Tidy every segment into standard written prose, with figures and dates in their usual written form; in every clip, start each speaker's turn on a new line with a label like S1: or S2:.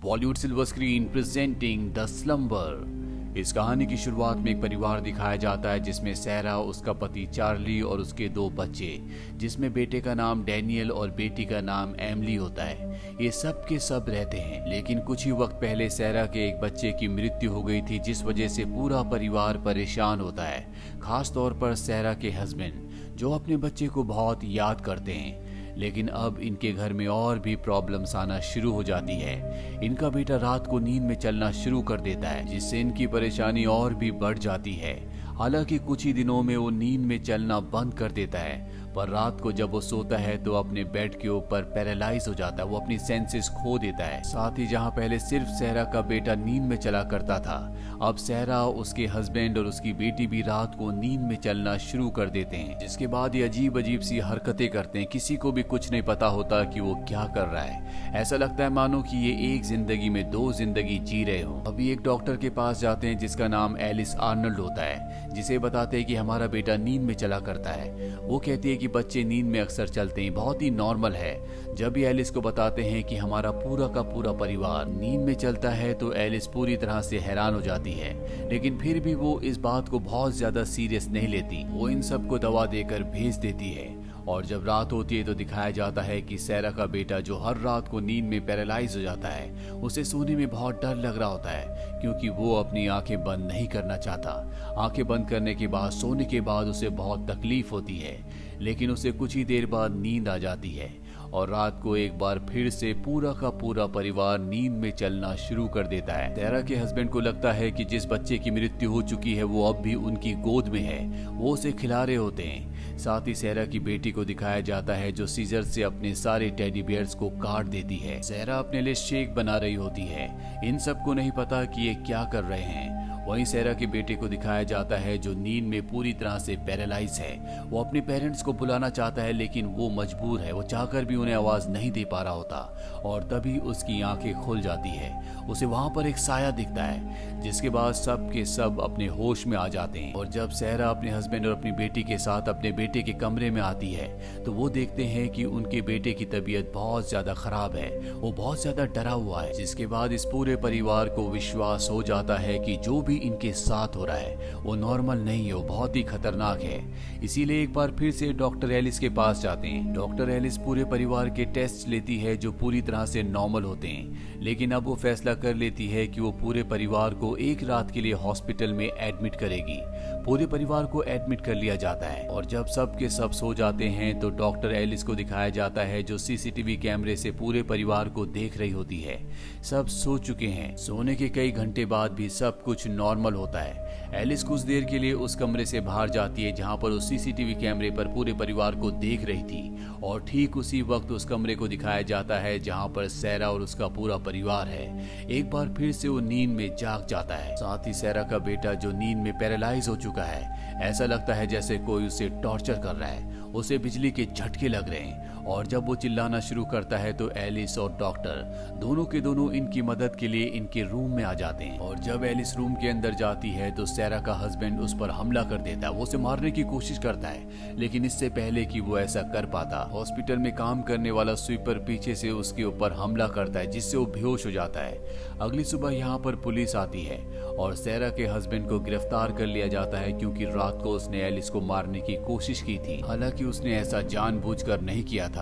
S1: Bollywood silver screen presenting the slumber. इस कहानी की शुरुआत में एक परिवार दिखाया जाता है जिसमें सहरा, उसका पति चार्ली और उसके 2 बच्चे, जिसमें बेटे का नाम डैनियल और बेटी का नाम एमिली होता है। ये सब के सब रहते हैं, लेकिन कुछ ही वक्त पहले सहरा के एक बच्चे की मृत्यु हो गई थी, जिस वजह से पूरा परिवार परेशान होता है। खास तौर पर सहरा के हस्बैंड, जो अपने बच्चे को बहुत याद करते हैं। लेकिन अब इनके घर में और भी प्रॉब्लम्स आना शुरू हो जाती है। इनका बेटा रात को नींद में चलना शुरू कर देता है, जिससे इनकी परेशानी और भी बढ़ जाती है। हालांकि कुछ ही दिनों में वो नींद में चलना बंद कर देता है, पर रात को जब वो सोता है तो अपने बेड के ऊपर पैरालाइज हो जाता है। वो अपनी सेंसेस खो देता है। साथ ही जहां पहले सिर्फ सहरा का बेटा नींद में चला करता था, अब सहरा, उसके हस्बैंड और उसकी बेटी भी रात को नींद में चलना शुरू कर देते हैं, जिसके बाद ये अजीब अजीब सी हरकतें करते हैं। किसी को भी कुछ नहीं पता होता कि वो क्या कर रहा है। ऐसा लगता है मानो कि ये एक जिंदगी में 2 जिंदगी जी रहे हो। अभी एक डॉक्टर के पास जाते हैं जिसका नाम एलिस आर्नल्ड होता है, जिसे बताते हैं कि हमारा बेटा नींद में चला करता है। वो कहती है कि बच्चे नींद में अक्सर चलते हैं, बहुत ही नॉर्मल है। जब भी एलिस को बताते हैं कि हमारा पूरा का पूरा परिवार नींद में चलता है, तो एलिस पूरी तरह से हैरान हो जाती है, लेकिन फिर भी वो इस बात को बहुत ज्यादा सीरियस नहीं लेती। वो इन सबको दवा देकर भेज देती है। और जब रात होती है तो दिखाया जाता है कि सहरा का बेटा, जो हर रात को नींद में पैरालाइज हो जाता है, उसे सोने में बहुत डर लग रहा होता है, क्योंकि वो अपनी आंखें बंद नहीं करना चाहता। आंखें बंद करने के बाद, सोने के बाद उसे बहुत तकलीफ होती है, लेकिन उसे कुछ ही देर बाद नींद आ जाती है और रात को एक बार फिर से पूरा का पूरा परिवार नींद में चलना शुरू कर देता है। सहरा के हस्बैंड को लगता है कि जिस बच्चे की मृत्यु हो चुकी है वो अब भी उनकी गोद में है। वो उसे खिला रहे होते हैं। साथ ही सहरा की बेटी को दिखाया जाता है, जो सीजर से अपने सारे टेडी बियर्स को काट देती है। सहरा अपने लिए शेक बना रही होती है। इन सबको नहीं पता कि ये क्या कर रहे हैं। वहीं सहरा के बेटे को दिखाया जाता है, जो नींद में पूरी तरह से पैरालाइज है। वो अपने पेरेंट्स को बुलाना चाहता है, लेकिन वो मजबूर है। वो चाहकर भी उन्हें आवाज नहीं दे पा रहा होता, और तभी उसकी आंखें खुल जाती है। उसे वहां पर एक साया दिखता है, जिसके बाद सब के सब अपने होश में आ जाते हैं। और जब सहरा अपने हस्बैंड और अपनी बेटी के साथ अपने बेटे के कमरे में आती है, तो वो देखते हैं कि उनके बेटे की तबीयत बहुत ज्यादा खराब है। वो बहुत ज्यादा डरा हुआ है, जिसके बाद इस पूरे परिवार को विश्वास हो जाता है कि जो भी इनके साथ हो रहा है वो नॉर्मल नहीं है, वो बहुत ही खतरनाक है। इसीलिए एक बार फिर से डॉक्टर एलिस के पास जाते हैं। डॉक्टर एलिस पूरे परिवार के टेस्ट लेती है, जो पूरी तरह से नॉर्मल होते हैं, लेकिन अब वो फैसला कर लेती है कि वो पूरे परिवार को एक रात के लिए हॉस्पिटल में एडमिट करेगी। पूरे परिवार को एडमिट कर लिया जाता है, और जब सब के सब सो जाते हैं तो डॉक्टर एलिस को दिखाया जाता है, जो सीसीटीवी कैमरे से पूरे परिवार को देख रही होती है। सब सो चुके हैं। सोने के कई घंटे बाद भी सब कुछ नॉर्मल होता है। एलिस कुछ देर के लिए उस कमरे से बाहर जाती है जहां पर उस सीसीटीवी कैमरे पर पूरे परिवार को देख रही थी, और ठीक उसी वक्त उस कमरे को दिखाया जाता है जहां पर सहरा और उसका पूरा परिवार है। एक बार फिर से वो नींद में जाग जाता है। साथ ही सहरा का बेटा, जो नींद में पैरालाइज हो चुका है, ऐसा लगता है जैसे कोई उसे टॉर्चर कर रहा है। उसे बिजली के झटके लग रहे हैं, और जब वो चिल्लाना शुरू करता है तो एलिस और डॉक्टर दोनों के दोनों इनकी मदद के लिए इनके रूम में आ जाते हैं। और जब एलिस रूम के अंदर जाती है तो सहरा का हस्बैंड उस पर हमला कर देता है। वो उसे मारने की कोशिश करता है, लेकिन इससे पहले कि वो ऐसा कर पाता, हॉस्पिटल में काम करने वाला स्वीपर पीछे से उसके ऊपर हमला करता है, जिससे वो बेहोश हो जाता है। अगली सुबह यहाँ पर पुलिस आती है और सहरा के हस्बैंड को गिरफ्तार कर लिया जाता है, क्योंकि रात को उसने एलिस को मारने की कोशिश की थी। हालांकि उसने ऐसा जानबूझकर नहीं किया था।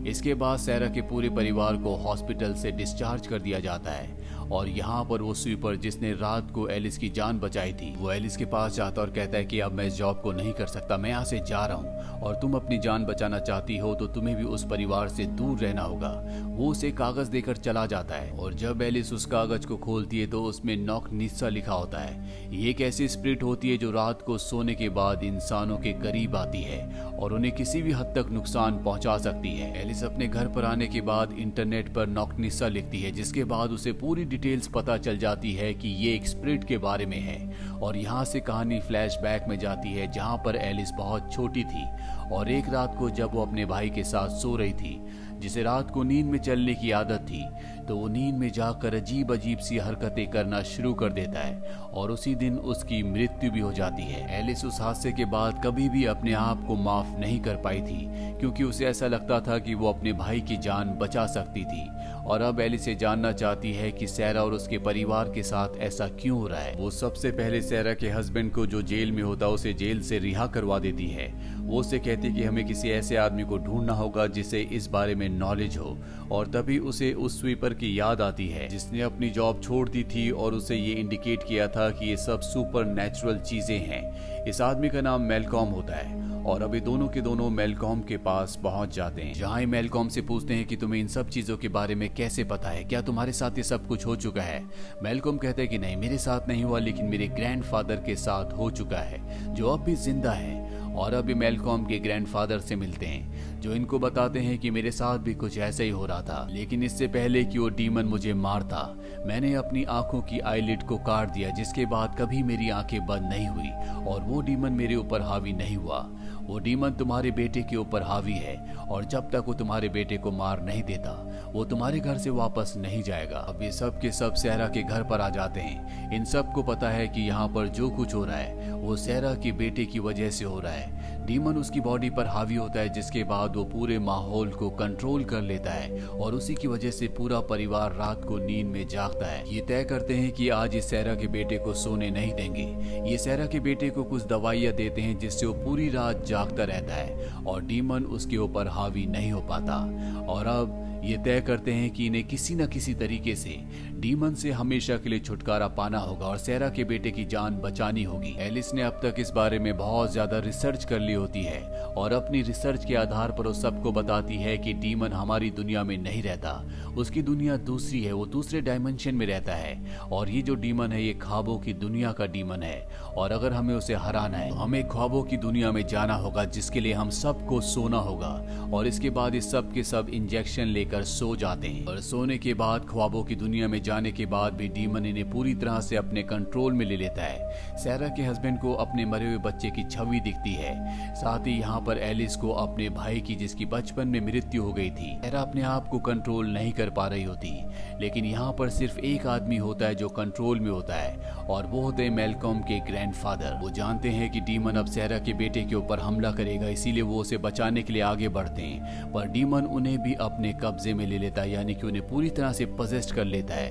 S1: इसके बाद सहरा के पूरे परिवार को हॉस्पिटल से डिस्चार्ज कर दिया जाता है, और यहाँ पर वो स्वीपर, जिसने रात को एलिस की जान बचाई थी, वो एलिस के पास जाता और कहता है कि अब मैं इस जॉब को नहीं कर सकता, मैं यहाँ से जा रहा हूँ, और तुम अपनी जान बचाना चाहती हो तो तुम्हें भी उस परिवार से दूर रहना होगा। वो उसे कागज देकर चला जाता है, और जब एलिस उस कागज को खोलती है तो उसमें नॉक निस्सा लिखा होता है। ये एक ऐसी स्पिरिट होती है जो रात को सोने के बाद इंसानों के करीब आती है और उन्हें किसी भी हद तक नुकसान पहुंचा सकती है। एलिस अपने घर पर आने के बाद इंटरनेट पर नॉक निस्सा लिखती है, जिसके बाद उसे पूरी डिटेल्स पता चल जाती है कि ये एक स्पिरिट के बारे में है। और यहाँ से कहानी फ्लैशबैक में जाती है, जहाँ पर एलिस बहुत छोटी थी, और एक रात को जब वो अपने भाई के साथ सो रही थी, जिसे रात को नींद में चलने की आदत थी, तो वो नींद में जाकर अजीब अजीब सी हरकतें करना शुरू कर देता है और उसी दिन उसकी मृत्यु भी हो जाती है। एलिस उस हादसे के बाद कभी भी अपने आप को माफ नहीं कर पाई थी, क्योंकि उसे ऐसा लगता था कि वो अपने भाई की जान बचा सकती थी। और अब एलिस ये जानना चाहती है कि सैरा और उसके परिवार के साथ ऐसा क्यों हो रहा है। वो सबसे पहले सैरा के हस्बैंड को, जो जेल में होता, उसे जेल से रिहा करवा देती है। वो उससे कहती है कि हमें किसी ऐसे आदमी को ढूंढना होगा जिसे इस बारे में नॉलेज हो। और तभी उसे उस स्वीपर की याद आती है जिसने अपनी जॉब छोड़ दी थी और उसे ये इंडिकेट किया था कि ये सब सुपर नेचुरल चीजें हैं। इस आदमी का नाम मेलकॉम होता है और अभी दोनों के दोनों मेलकॉम के पास पहुंच जाते हैं, जहां ही मेलकॉम से पूछते हैं कि तुम्हें इन सब चीजों के बारे में कैसे पता है, क्या तुम्हारे साथ ये सब कुछ हो चुका है। मेलकॉम कहते हैं कि नहीं, मेरे साथ नहीं हुआ, लेकिन मेरे ग्रैंडफादर के साथ हो चुका है, जो अब भी जिंदा है। और अभी मेलकॉम के ग्रैंडफादर से मिलते हैं, जो इनको बताते हैं कि मेरे साथ भी कुछ ऐसा ही हो रहा था, लेकिन इससे पहले कि वो डीमन मुझे मारता, मैंने अपनी आंखों की आईलिड को काट दिया, जिसके बाद कभी मेरी आंखें बंद नहीं हुई और वो डीमन मेरे ऊपर हावी नहीं हुआ। वो डीमन तुम्हारे बेटे के ऊपर हावी है और जब तक वो तुम्हारे बेटे को मार नहीं देता, वो तुम्हारे घर से वापस नहीं जाएगा। अब ये सब के सब सैरा के घर पर आ जाते हैं। इन सब को पता है कि यहाँ पर जो कुछ हो रहा है वो सैरा के बेटे की वजह से हो रहा है। डीमन उसकी बॉडी पर हावी होता है, जिसके बाद वो पूरे माहौल को कंट्रोल कर लेता है और उसी की वजह से पूरा परिवार रात को नींद में जागता है। ये तय करते हैं कि आज इस सैरा के बेटे को सोने नहीं देंगे। ये सैरा के बेटे को कुछ दवाइयां देते हैं जिससे वो पूरी रात जागता रहता है और डीमन उसके ऊपर हावी नहीं हो पाता। और अब ये तय करते हैं कि इन्हें किसी न किसी तरीके से डीमन से हमेशा के लिए छुटकारा पाना होगा और सैरा के बेटे की जान बचानी होगी। एलिस ने अब तक इस बारे में बहुत ज्यादा रिसर्च कर ली होती है और अपनी रिसर्च के आधार पर वो सबको बताती है कि डीमन हमारी दुनिया में नहीं रहता, उसकी दुनिया दूसरी है, वो दूसरे डायमेंशन में रहता है और ये जो डीमन है ये ख्वाबों की दुनिया का डीमन है और अगर हमें उसे हराना है तो हमें ख्वाबों की दुनिया में जाना होगा, जिसके लिए हम सबको सोना होगा। और इसके बाद इस सब के सब इंजेक्शन लेकर सो जाते हैं और सोने के बाद ख्वाबों की दुनिया में जाने के बाद भी डीमन इन्हें पूरी तरह से अपने कंट्रोल में ले लेता है। सैरा के हस्बैंड को अपने मरे हुए बच्चे की छवि दिखती है, साथ ही यहाँ पर एलिस को अपने भाई की, जिसकी बचपन में मृत्यु हो गई थी। सैरा अपने आप को कंट्रोल नहीं कर पा रही होती, लेकिन यहाँ पर सिर्फ एक आदमी होता है जो कंट्रोल में होता है और वो होते हैं मेलकॉम के ग्रैंडफादर। वो जानते हैं कि डीमन अब सैरा के बेटे के ऊपर हमला करेगा, इसीलिए वो उसे बचाने के लिए आगे बढ़ते हैं, पर डीमन उन्हें भी अपने कब्जे में ले लेता है, यानी कि उन्हें पूरी तरह से पजेस्ट कर लेता है।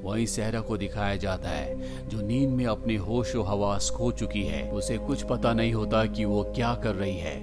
S1: वहीं सहरा को दिखाया जाता है जो नींद में अपने होश और हवास खो चुकी है। उसे कुछ पता नहीं होता कि वो क्या कर रही है।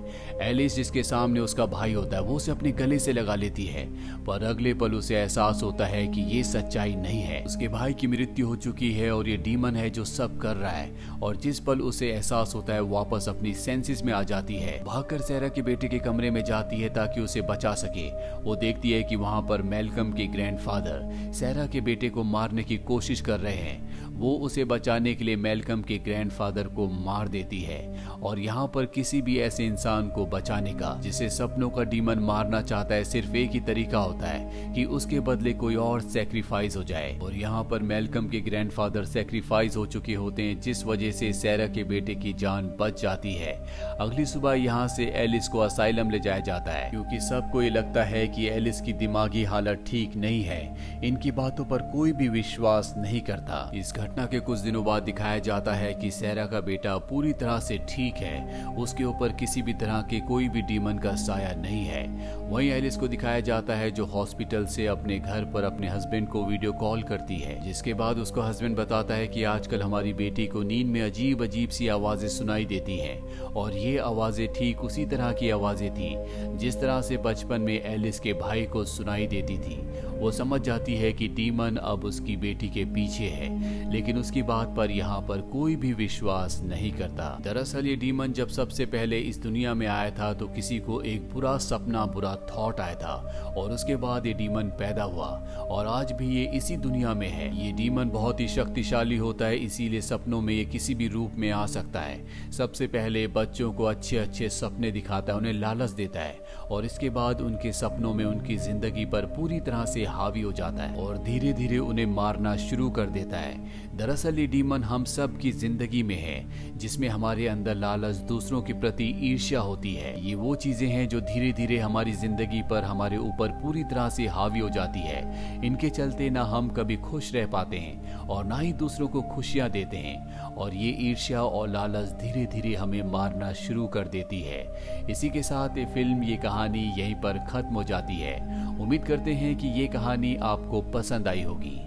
S1: एलिस, जिसके सामने उसका भाई होता है, वो उसे अपने गले से लगा लेती है, पर अगले पल उसे एहसास होता है कि ये सच्चाई नहीं है, उसके भाई की मृत्यु हो चुकी है और ये डीमन है जो सब कर रहा है। और जिस पल उसे एहसास होता है वापस अपनी सेंसेस में आ जाती है, भागकर सहरा के बेटे के कमरे में जाती है ताकि उसे बचा सके। वो देखती है कि वहां पर मेलकम के ग्रैंडफादर सहरा के बेटे को मारने की कोशिश कर रहे हैं। वो उसे बचाने के लिए मेलकम के ग्रैंडफादर को मार देती है और यहाँ पर किसी भी ऐसे इंसान को बचाने का जिसे सपनों का डीमन मारना चाहता है, सिर्फ एक ही तरीका होता है कि उसके बदले कोई और सैक्रिफाइस हो जाए। और यहाँ पर मेलकम के ग्रैंडफादर सैक्रिफाइस हो चुके होते हैं, जिस वजह से सैरा के बेटे की जान बच जाती है। अगली सुबह यहाँ से एलिस को असाइलम ले जाया जाता है, क्योंकि सबको ये लगता है कि एलिस की दिमागी हालत ठीक नहीं है। इनकी बातों पर कोई भी विश्वास नहीं करता। इस घटना के कुछ दिनों बाद दिखाया जाता है कि सैरा का बेटा पूरी तरह से ठीक है, उसके ऊपर किसी भी तरह के कोई भी डीमन का साया नहीं है। वहीं एलिस को दिखाया जाता है जो हॉस्पिटल से अपने घर पर अपने हस्बैंड को वीडियो कॉल करती है, जिसके बाद उसका हस्बैंड बताता है कि आजकल हमारी बेटी को नींद में अजीब अजीब सी आवाजें सुनाई देती हैं और ये आवाजें ठीक उसी तरह की आवाजें थी जिस तरह से बचपन में एलिस के भाई को सुनाई देती थी। वो समझ जाती है कि डीमन अब उसकी बेटी के पीछे है, लेकिन उसकी बात पर यहाँ पर कोई भी विश्वास नहीं करता। दरअसल ये डीमन जब सबसे पहले इस दुनिया में आया था तो किसी को एक बुरा सपना, बुरा थॉट आया था और उसके बाद ये डीमन पैदा हुआ और आज भी ये इसी दुनिया में है। ये डीमन बहुत ही शक्तिशाली होता है, इसीलिए सपनों में ये किसी भी रूप में आ सकता है। सबसे पहले बच्चों को अच्छे अच्छे सपने दिखाता है, उन्हें लालच देता है और इसके बाद उनके सपनों में उनकी जिंदगी पर पूरी तरह से हावी हो जाता है और धीरे धीरे उन्हें मारना शुरू कर देता है। दरअसल ये डीमन हम सब की जिंदगी में है, जिसमें हमारे अंदर लालच, दूसरों के प्रति ईर्ष्या होती है। ये वो चीजें हैं जो धीरे धीरे हमारी जिंदगी पर, हमारे ऊपर पूरी तरह से हावी हो जाती है। इनके चलते ना हम कभी खुश रह पाते हैं और ना ही दूसरों को खुशियां देते हैं और ये ईर्ष्या और लालच धीरे धीरे हमें मारना शुरू कर देती है। इसी के साथ ये फिल्म, ये कहानी यहीं पर खत्म हो जाती है। उम्मीद करते हैं कि ये कहानी आपको पसंद आई होगी।